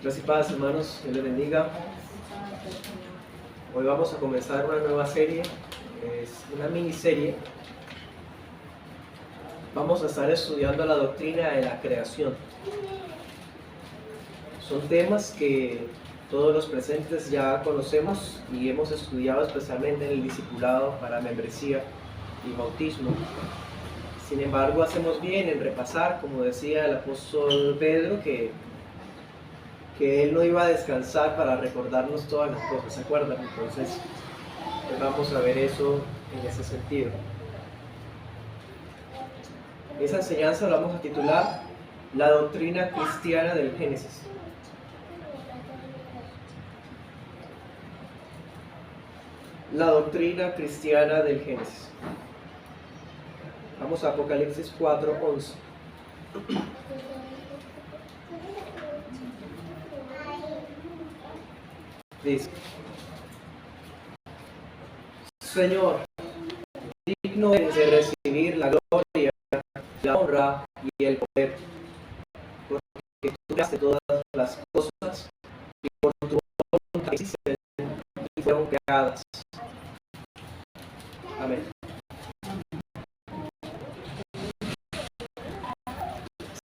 Gracias y paz, hermanos, Dios les bendiga. Hoy vamos a comenzar una nueva serie, es una miniserie. Vamos a estar estudiando la doctrina de la creación. Son temas que todos los presentes ya conocemos y hemos estudiado especialmente en el discipulado para membresía y bautismo. Sin embargo, hacemos bien en repasar, como decía el apóstol Pedro, que él no iba a descansar para recordarnos todas las cosas, ¿se acuerdan? Entonces, pues vamos a ver eso en ese sentido. Esa enseñanza la vamos a titular La doctrina cristiana del Génesis. La doctrina cristiana del Génesis. Vamos a Apocalipsis 4:11. Dice: Señor, digno eres de recibir la gloria, la honra y el poder, porque tú creaste todas las cosas y por tu voluntad existen y fueron creadas. Amén.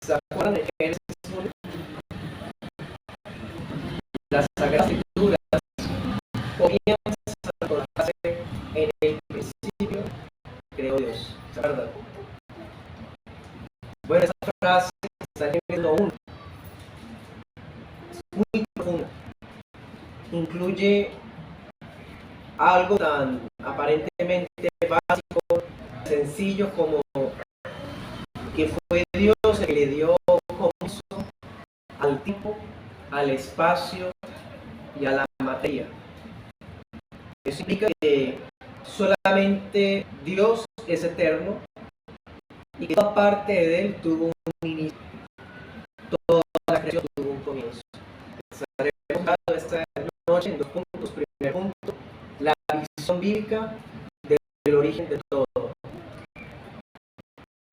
¿Se acuerdan de Génesis 1? Las Sagradas Escrituras comienzan a contarse en el principio creó Dios. ¿Se acuerdan? Bueno, esa frase está en Génesis 1. Es muy profunda. Incluye algo tan aparentemente básico, sencillo como que fue Dios el que le dio comienzo al tiempo, al espacio y a la materia. Eso implica que solamente Dios es eterno y que toda parte de él tuvo un inicio, toda la creación tuvo un comienzo. Estaremos hablando esta noche en dos puntos. Primer punto, la visión bíblica del origen de todo.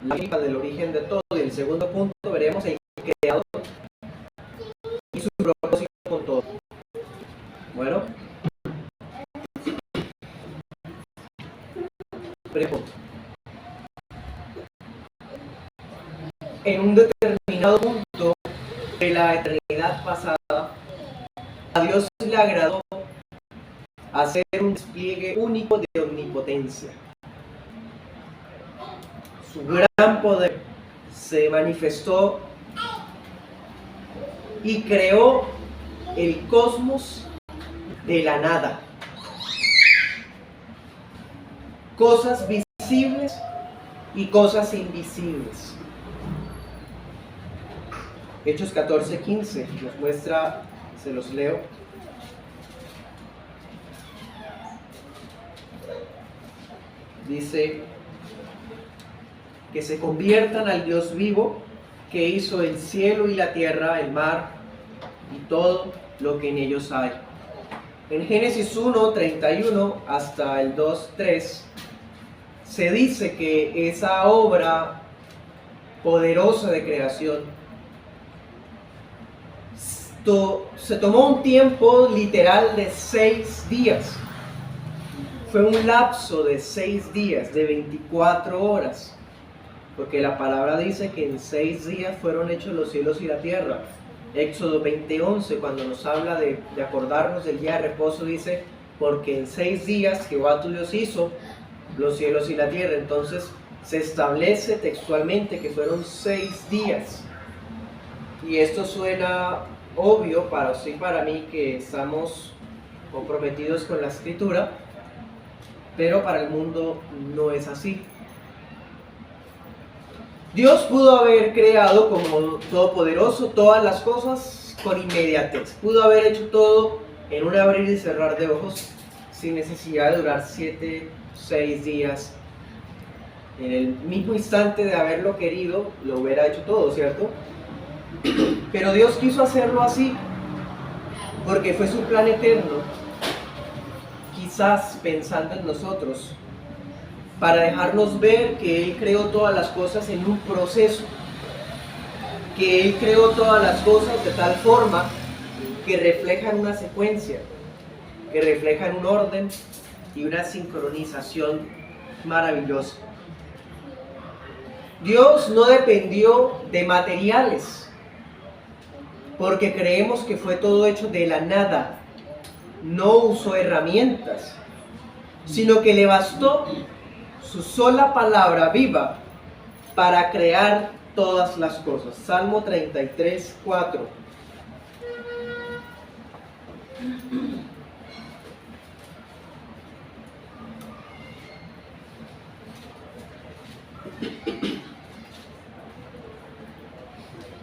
La bíblica del origen de todo. Y el segundo punto, veremos el creador y su propósito con todo. Bueno, primer punto. En un determinado punto de la eternidad pasada, a Dios le agradó hacer un despliegue único de omnipotencia. Su gran poder se manifestó y creó el cosmos de la nada. Cosas visibles y cosas invisibles. Hechos 14:15 nos muestra, se los leo. Dice: que se conviertan al Dios vivo, que hizo el cielo y la tierra, el mar y todo lo que en ellos hay. En Génesis 1:31 hasta el 2:3 se dice que esa obra poderosa de creación se tomó un tiempo literal de 6 días. Fue un lapso de 6 días, de 24 horas. Porque la palabra dice que en 6 días fueron hechos los cielos y la tierra. Éxodo 20:11, cuando nos habla de acordarnos del día de reposo, dice: porque en 6 días Jehová tu Dios hizo los cielos y la tierra. Entonces se establece textualmente que fueron 6 días. Y esto suena obvio para usted y para mí, que estamos comprometidos con la Escritura, pero para el mundo no es así. Dios pudo haber creado como todopoderoso todas las cosas con inmediatez. Pudo haber hecho todo en un abrir y cerrar de ojos sin necesidad de durar 7, 6 días. En el mismo instante de haberlo querido, lo hubiera hecho todo, ¿cierto? Pero Dios quiso hacerlo así porque fue su plan eterno, quizás pensando en nosotros, para dejarnos ver que Él creó todas las cosas en un proceso, que Él creó todas las cosas de tal forma que reflejan una secuencia, que reflejan un orden y una sincronización maravillosa. Dios no dependió de materiales, porque creemos que fue todo hecho de la nada. No usó herramientas, sino que le bastó su sola palabra viva para crear todas las cosas. Salmo 33, 4.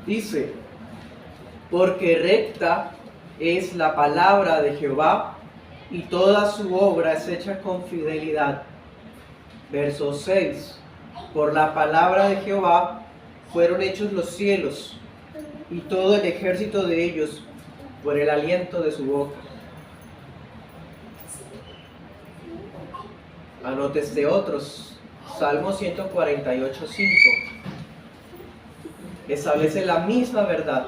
Dice: porque recta es la palabra de Jehová, y toda su obra es hecha con fidelidad. Verso 6. Por la palabra de Jehová fueron hechos los cielos, y todo el ejército de ellos por el aliento de su boca. Anótese otros. Salmo 148, 5. Establece la misma verdad,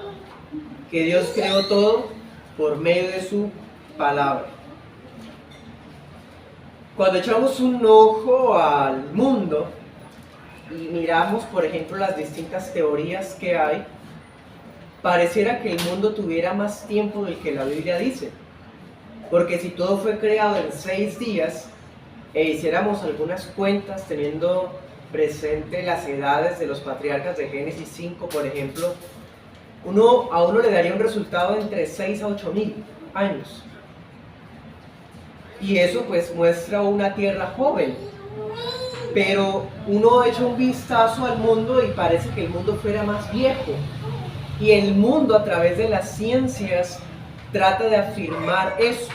que Dios creó todo por medio de su palabra. Cuando echamos un ojo al mundo y miramos, por ejemplo, las distintas teorías que hay, pareciera que el mundo tuviera más tiempo del que la Biblia dice. Porque si todo fue creado en 6 días, e hiciéramos algunas cuentas teniendo presente las edades de los patriarcas de Génesis 5, por ejemplo, a uno le daría un resultado entre 6 a 8.000 años. Y eso pues muestra una tierra joven. Pero uno echa un vistazo al mundo y parece que el mundo fuera más viejo. Y el mundo, a través de las ciencias, trata de afirmar eso.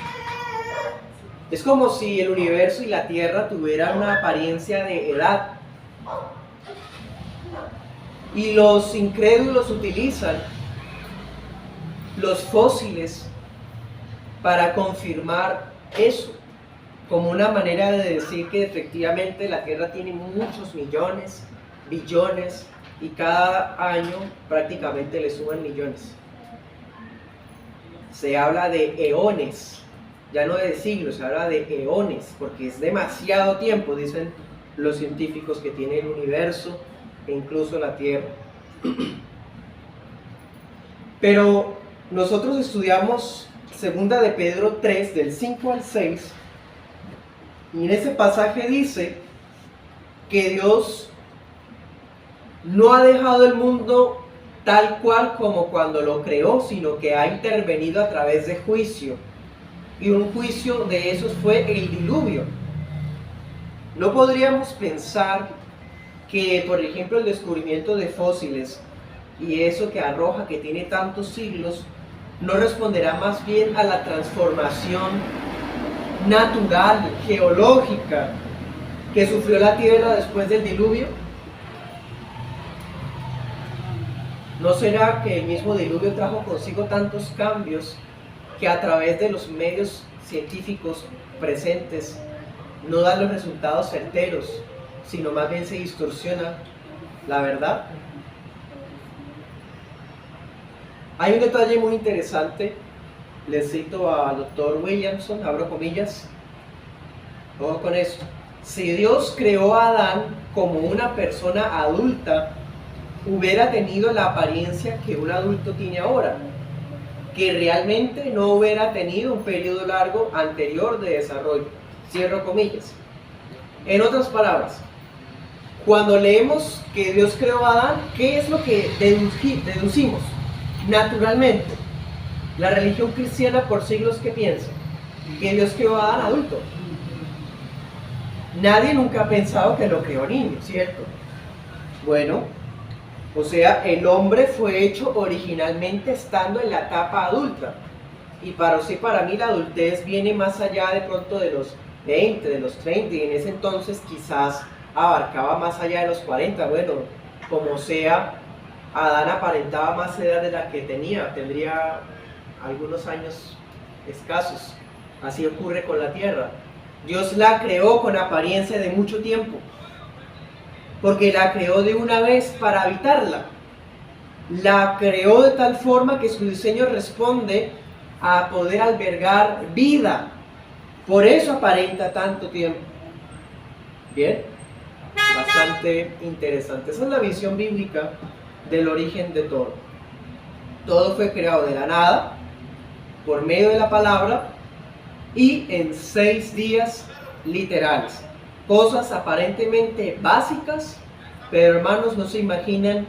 Es como si el universo y la tierra tuvieran una apariencia de edad. Y los incrédulos utilizan los fósiles para confirmar eso, como una manera de decir que efectivamente la Tierra tiene muchos millones, billones, y cada año prácticamente le suman millones. Se habla de eones, ya no de siglos, se habla de eones, porque es demasiado tiempo, dicen los científicos, que tiene el universo e incluso la Tierra. Pero nosotros estudiamos 2 de Pedro 3, del 5 al 6, y en ese pasaje dice que Dios no ha dejado el mundo tal cual como cuando lo creó, sino que ha intervenido a través de juicio. Y un juicio de esos fue el diluvio. No podríamos pensar que, por ejemplo, el descubrimiento de fósiles y eso que arroja que tiene tantos siglos, no responderá más bien a la transformación natural, geológica, que sufrió la tierra después del diluvio. ¿No será que el mismo diluvio trajo consigo tantos cambios que a través de los medios científicos presentes no dan los resultados certeros, sino más bien se distorsiona la verdad? Hay un detalle muy interesante, les cito al doctor Williamson, abro comillas, ojo con esto: si Dios creó a Adán como una persona adulta, hubiera tenido la apariencia que un adulto tiene ahora, que realmente no hubiera tenido un periodo largo anterior de desarrollo, cierro comillas. En otras palabras, cuando leemos que Dios creó a Adán, ¿qué es lo que deducimos? Naturalmente, la religión cristiana por siglos que piensa que Dios creó a Adán adulto. Nadie nunca ha pensado que lo creó niño, ¿cierto? Bueno, o sea, el hombre fue hecho originalmente estando en la etapa adulta. Y para usted y para mí la adultez viene más allá de pronto de los 20, de los 30, y en ese entonces quizás abarcaba más allá de los 40. Bueno, como sea, Adán aparentaba más edad de la que tendría algunos años escasos. Así ocurre con la tierra. Dios la creó con apariencia de mucho tiempo, porque la creó de una vez para habitarla. La creó de tal forma que su diseño responde a poder albergar vida. Por eso aparenta tanto tiempo. Bien, bastante interesante. Esa es la visión bíblica del origen de todo. Todo fue creado de la nada, por medio de la palabra, y en 6 días literales. Cosas aparentemente básicas, pero hermanos, no se imaginan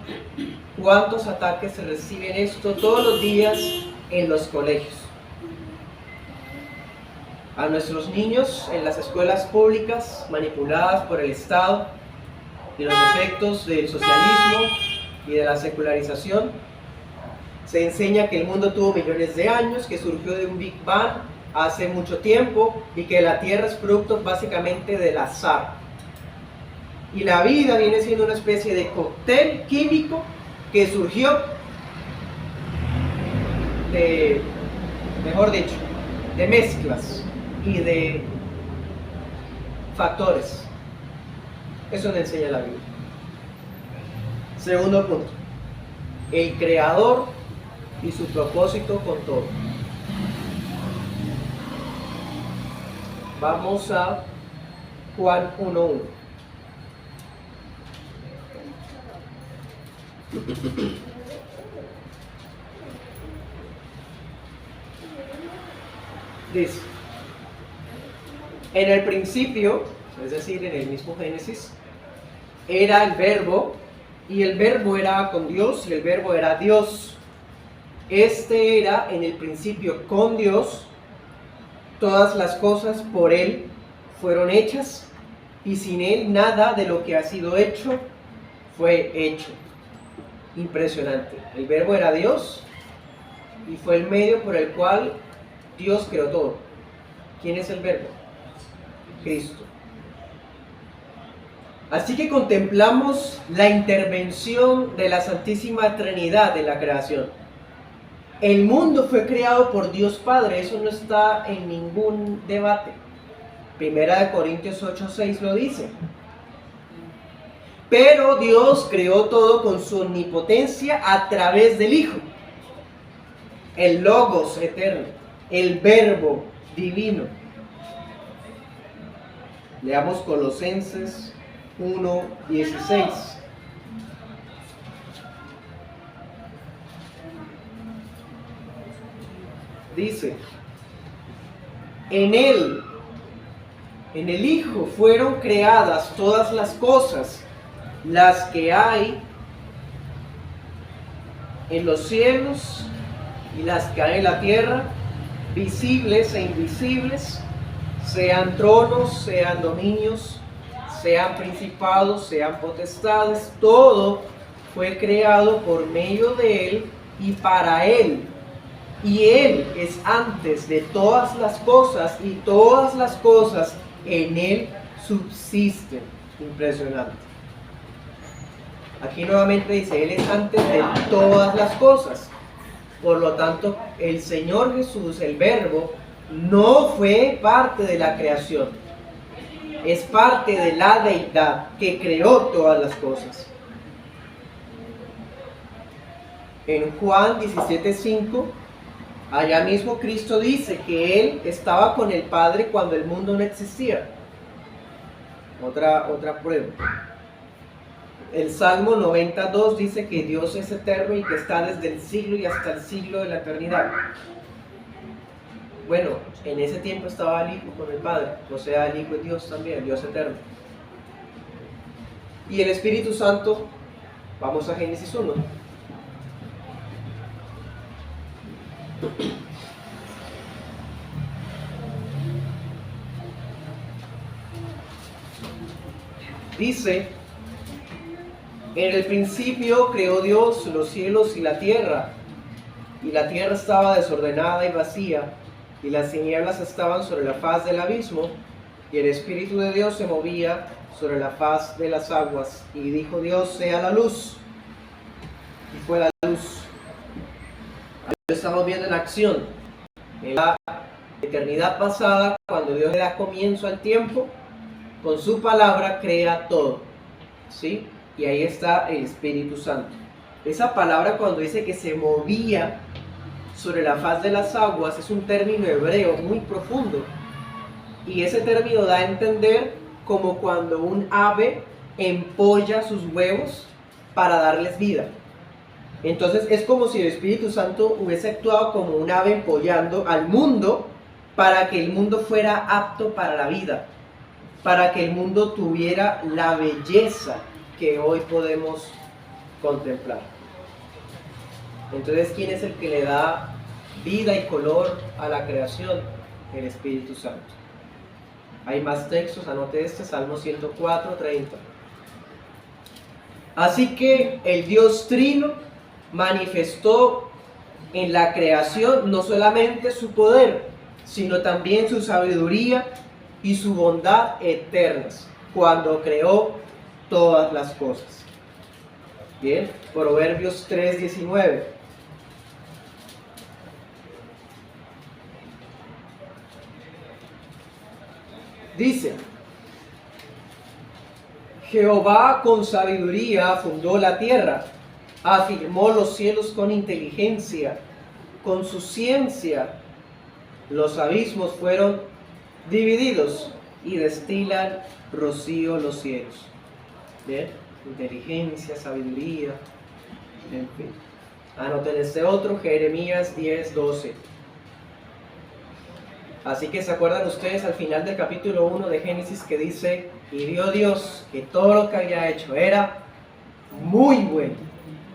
cuántos ataques se reciben esto todos los días en los colegios. A nuestros niños en las escuelas públicas manipuladas por el Estado y los efectos del socialismo y de la secularización, se enseña que el mundo tuvo millones de años, que surgió de un Big Bang hace mucho tiempo y que la Tierra es producto básicamente del azar. Y la vida viene siendo una especie de cóctel químico que surgió de, mejor dicho, de mezclas y de factores. Eso nos enseña la Biblia. Segundo punto, el Creador y su propósito con todo. Vamos a Juan 1:1. Dice, en el principio, es decir, en el mismo Génesis, era el verbo, y el verbo era con Dios, y el verbo era Dios. Este era en el principio con Dios. Todas las cosas por Él fueron hechas, y sin Él nada de lo que ha sido hecho fue hecho. Impresionante. El verbo era Dios, y fue el medio por el cual Dios creó todo. ¿Quién es el verbo? Cristo. Así que contemplamos la intervención de la Santísima Trinidad en la creación. El mundo fue creado por Dios Padre, eso no está en ningún debate. Primera de Corintios 8:6 lo dice. Pero Dios creó todo con su omnipotencia a través del Hijo, el Logos eterno, el Verbo divino. Leamos Colosenses 1:16. Dice, en Él, en el Hijo, fueron creadas todas las cosas, las que hay en los cielos y las que hay en la tierra, visibles e invisibles, sean tronos, sean dominios, sean principados, sean potestades. Todo fue creado por medio de Él y para Él. Y Él es antes de todas las cosas, y todas las cosas en Él subsisten. Impresionante. Aquí nuevamente dice, Él es antes de todas las cosas. Por lo tanto, el Señor Jesús, el Verbo, no fue parte de la creación. Es parte de la deidad que creó todas las cosas. En Juan 17:5, allá mismo Cristo dice que Él estaba con el Padre cuando el mundo no existía. Otra prueba. El Salmo 92 dice que Dios es eterno y que está desde el siglo y hasta el siglo de la eternidad. Bueno, en ese tiempo estaba el Hijo con el Padre, o sea, el Hijo es Dios también, Dios eterno. Y el Espíritu Santo, vamos a Génesis 1. Dice, en el principio creó Dios los cielos y la tierra estaba desordenada y vacía, y las tinieblas estaban sobre la faz del abismo, y el Espíritu de Dios se movía sobre la faz de las aguas. Y dijo Dios, sea la luz, y fue la luz. Lo estamos viendo en acción, en la eternidad pasada, cuando Dios le da comienzo al tiempo, con su palabra crea todo, ¿sí? Y ahí está el Espíritu Santo. Esa palabra, cuando dice que se movía sobre la faz de las aguas es un término hebreo muy profundo. Y ese término da a entender como cuando un ave empolla sus huevos para darles vida. Entonces es como si el Espíritu Santo hubiese actuado como un ave empollando al mundo para que el mundo fuera apto para la vida, para que el mundo tuviera la belleza que hoy podemos contemplar. Entonces, ¿quién es el que le da vida y color a la creación? El Espíritu Santo. Hay más textos, anote este, Salmo 104, 30. Así que el Dios Trino manifestó en la creación no solamente su poder, sino también su sabiduría y su bondad eternas, cuando creó todas las cosas. Bien, Proverbios 3:19. Dice: Jehová con sabiduría fundó la tierra, afirmó los cielos con inteligencia, con su ciencia los abismos fueron divididos y destilan rocío los cielos. Bien, inteligencia, sabiduría, en fin. Anoten este otro, Jeremías 10:12. Así que se acuerdan ustedes al final del capítulo 1 de Génesis que dice: y vio Dios que todo lo que había hecho era muy bueno.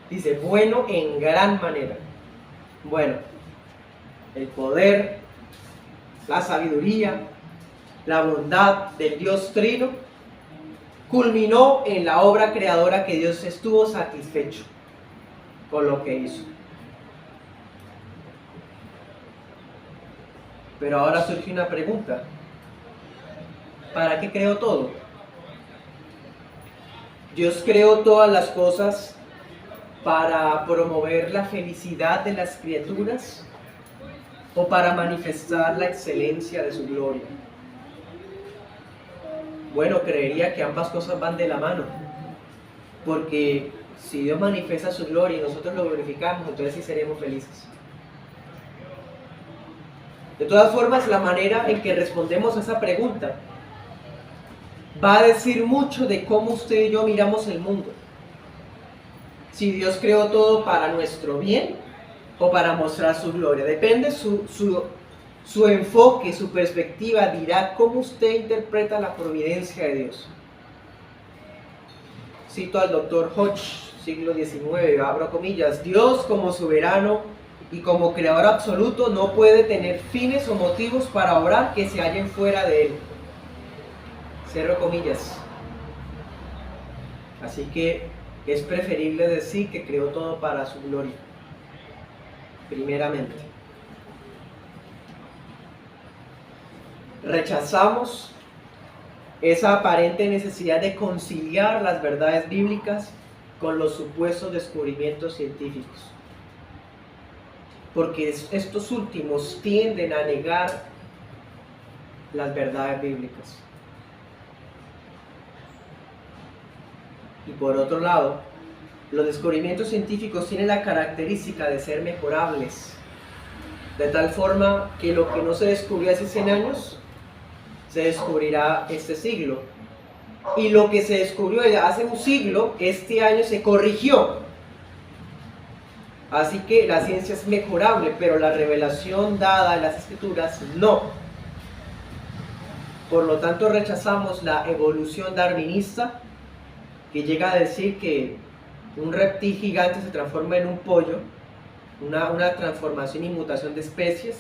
Dice, bueno en gran manera. Bueno, el poder, la sabiduría, la bondad del Dios Trino culminó en la obra creadora que Dios estuvo satisfecho con lo que hizo. Pero ahora surge una pregunta: ¿para qué creó todo? ¿Dios creó todas las cosas para promover la felicidad de las criaturas o para manifestar la excelencia de su gloria? Bueno, creería que ambas cosas van de la mano, porque si Dios manifiesta su gloria y nosotros lo glorificamos, entonces sí seremos felices. De todas formas, la manera en que respondemos a esa pregunta va a decir mucho de cómo usted y yo miramos el mundo. Si Dios creó todo para nuestro bien o para mostrar su gloria. Depende su enfoque, su perspectiva, dirá cómo usted interpreta la providencia de Dios. Cito al doctor Hodge, siglo XIX, abro comillas: Dios como soberano y como creador absoluto no puede tener fines o motivos para obrar que se hallen fuera de él. Cierro comillas. Así que es preferible decir que creó todo para su gloria, primeramente. Rechazamos esa aparente necesidad de conciliar las verdades bíblicas con los supuestos descubrimientos científicos, porque estos últimos tienden a negar las verdades bíblicas. Y por otro lado, los descubrimientos científicos tienen la característica de ser mejorables, de tal forma que lo que no se descubrió hace 100 años, se descubrirá este siglo. Y lo que se descubrió hace un siglo, este año se corrigió. Así que la ciencia es mejorable, pero la revelación dada en las Escrituras no. Por lo tanto, rechazamos la evolución darwinista, que llega a decir que un reptil gigante se transforma en un pollo, una transformación y mutación de especies,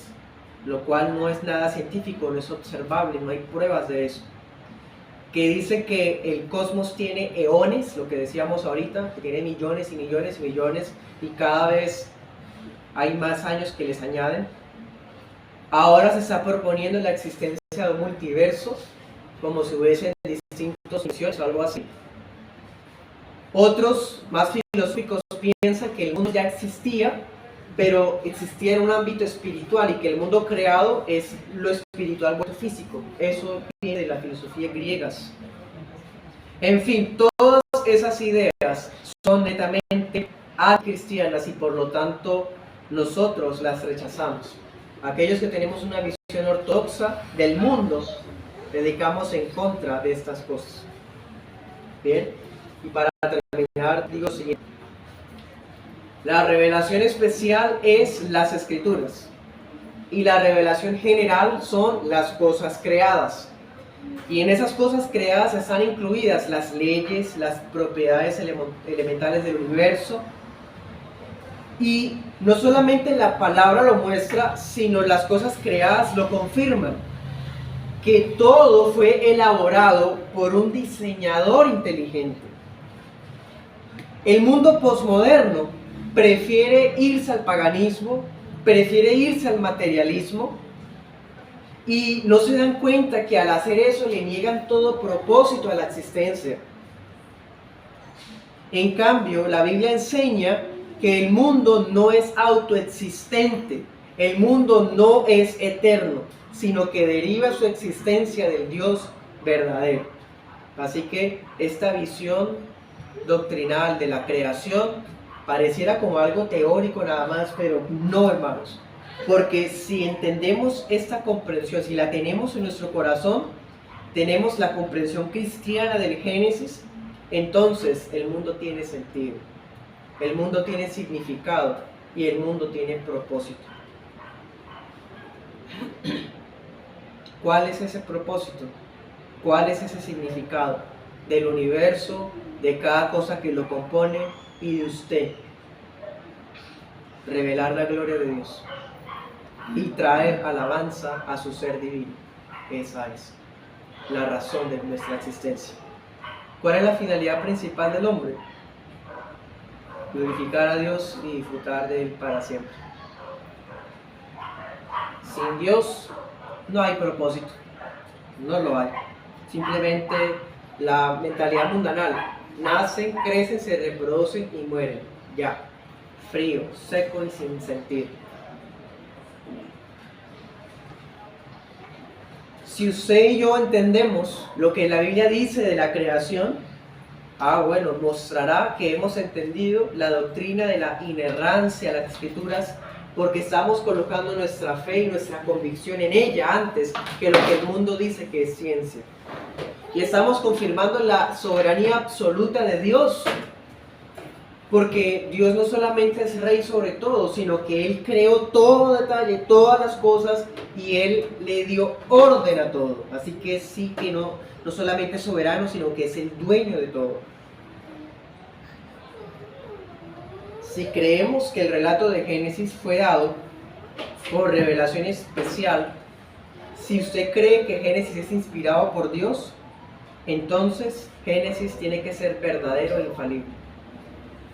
lo cual no es nada científico, no es observable, no hay pruebas de eso. Que dice que el cosmos tiene eones, lo que decíamos ahorita, que tiene millones y millones y millones, y cada vez hay más años que les añaden. Ahora se está proponiendo la existencia de un multiverso, como si hubiesen distintas dimensiones o algo así. Otros, más filosóficos, piensan que el mundo ya existía, pero existía en un ámbito espiritual y que el mundo creado es lo espiritual vuelto físico. Eso viene de las filosofías griegas. En fin, todas esas ideas son netamente anticristianas y por lo tanto nosotros las rechazamos. Aquellos que tenemos una visión ortodoxa del mundo, predicamos en contra de estas cosas. Bien, y para terminar, digo lo siguiente. La revelación especial es las Escrituras, y la revelación general son las cosas creadas. Y en esas cosas creadas están incluidas las leyes, las propiedades elementales del universo. Y no solamente la palabra lo muestra, sino las cosas creadas lo confirman. Que todo fue elaborado por un diseñador inteligente. El mundo posmoderno prefiere irse al paganismo, prefiere irse al materialismo, y no se dan cuenta que al hacer eso le niegan todo propósito a la existencia. En cambio, la Biblia enseña que el mundo no es autoexistente, el mundo no es eterno, sino que deriva su existencia del Dios verdadero. Así que esta visión doctrinal de la creación pareciera como algo teórico nada más, pero no, hermanos. Porque si entendemos esta comprensión, si la tenemos en nuestro corazón, tenemos la comprensión cristiana del Génesis, entonces el mundo tiene sentido, el mundo tiene significado y el mundo tiene propósito. ¿Cuál es ese propósito? ¿Cuál es ese significado del universo, de cada cosa que lo compone y de usted? Revelar la gloria de Dios y traer alabanza a su ser divino. Esa es la razón de nuestra existencia. ¿Cuál es la finalidad principal del hombre? Glorificar a Dios y disfrutar de Él para siempre. Sin Dios no hay propósito, no lo hay. Simplemente la mentalidad mundanal. Nacen, crecen, se reproducen y mueren. Ya. Frío, seco y sin sentido. Si usted y yo entendemos lo que la Biblia dice de la creación, bueno, mostrará que hemos entendido la doctrina de la inerrancia de las Escrituras, porque estamos colocando nuestra fe y nuestra convicción en ella antes que lo que el mundo dice que es ciencia. Y estamos confirmando la soberanía absoluta de Dios, porque Dios no solamente es rey sobre todo, sino que Él creó todo detalle, todas las cosas, y Él le dio orden a todo. Así que sí que no solamente es soberano, sino que es el dueño de todo. Si creemos que el relato de Génesis fue dado por revelación especial, si usted cree que Génesis es inspirado por Dios, entonces Génesis tiene que ser verdadero e infalible.